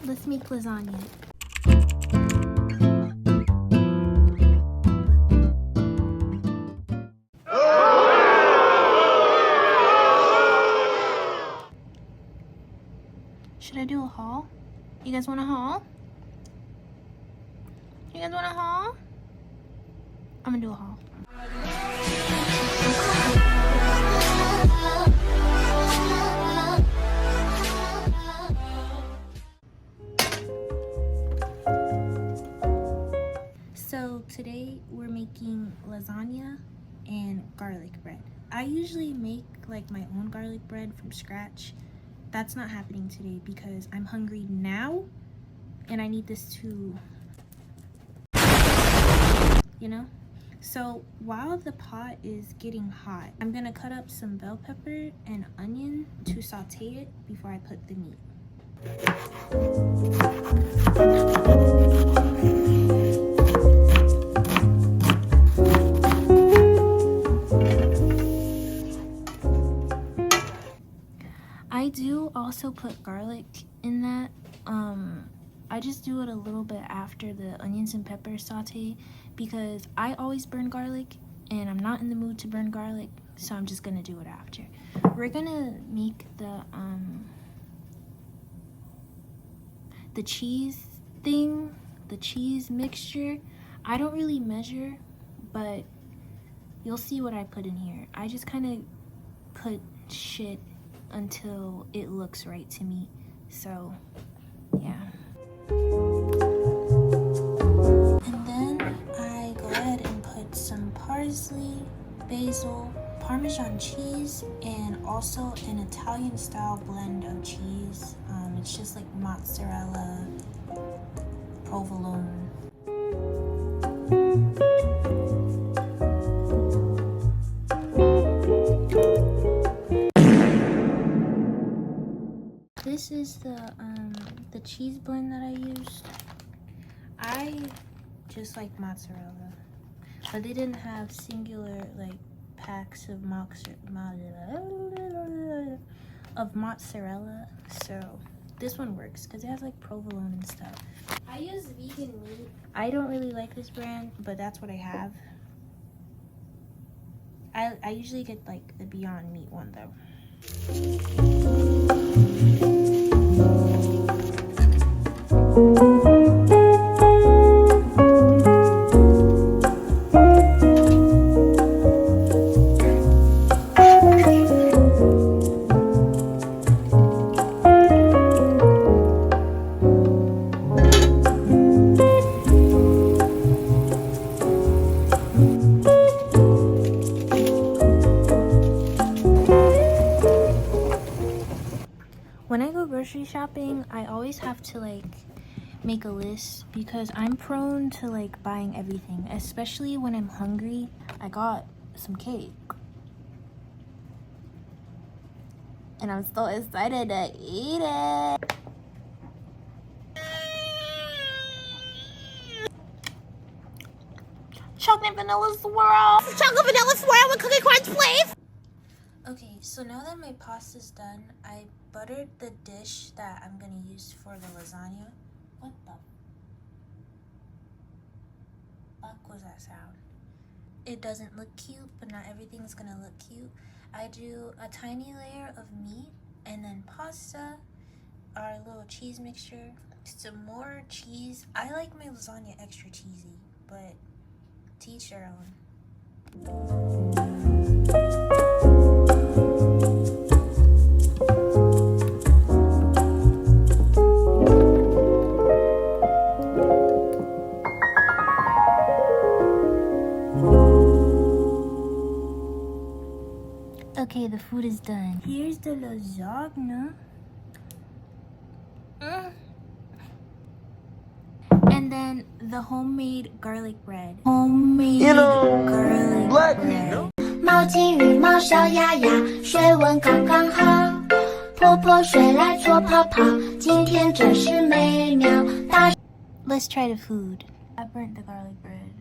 Let's make lasagna. Should I do a haul? You guys want a haul? You guys want a haul? I'm gonna do a haul. So today we're making lasagna and garlic bread. I usually make like my own garlic bread from scratch. That's not happening today because I'm hungry now and I need this to, you know? So while the pot is getting hot, I'm gonna cut up some bell pepper and onion to saute it before I put the meat. I do also put garlic in that. I just do it a little bit after the onions and peppers saute because I always burn garlic and I'm not in the mood to burn garlic, so I'm just gonna do it after. We're gonna make the cheese thing, the cheese mixture. I don't really measure, but you'll see what I put in here. I just kind of put shit until it looks right to me. So yeah. And then I go ahead and put some parsley, basil, Parmesan cheese, and also an Italian style blend of cheese. It's just like mozzarella, provolone. This is the cheese blend that I used. I just like mozzarella, but they didn't have singular like packs of mozzarella, so this one works because it has like provolone and stuff. I use vegan meat. I don't really like this brand, but that's what I have. I usually get like the Beyond Meat one though. When I go grocery shopping, I always have to like make a list because I'm prone to like buying everything, especially when I'm hungry. I got some cake and I'm so excited to eat it. Chocolate vanilla swirl. Chocolate vanilla swirl with cookie crunch, please. Okay, so now that my pasta's done, I buttered the dish that I'm gonna use for the lasagna. What the fuck was that sound? It doesn't look cute, but not everything's gonna look cute. I do a tiny layer of meat and then pasta, our little cheese mixture, some more cheese. I like my lasagna extra cheesy, but to each their own. Okay, the food is done. Here's the lasagna. And then the homemade garlic bread. Homemade garlic black bread. 毛巾羽毛小鸭鸭，水温刚刚好。婆婆睡来搓泡泡，今天真是美妙。大 Let's try the food. I burnt the garlic bread.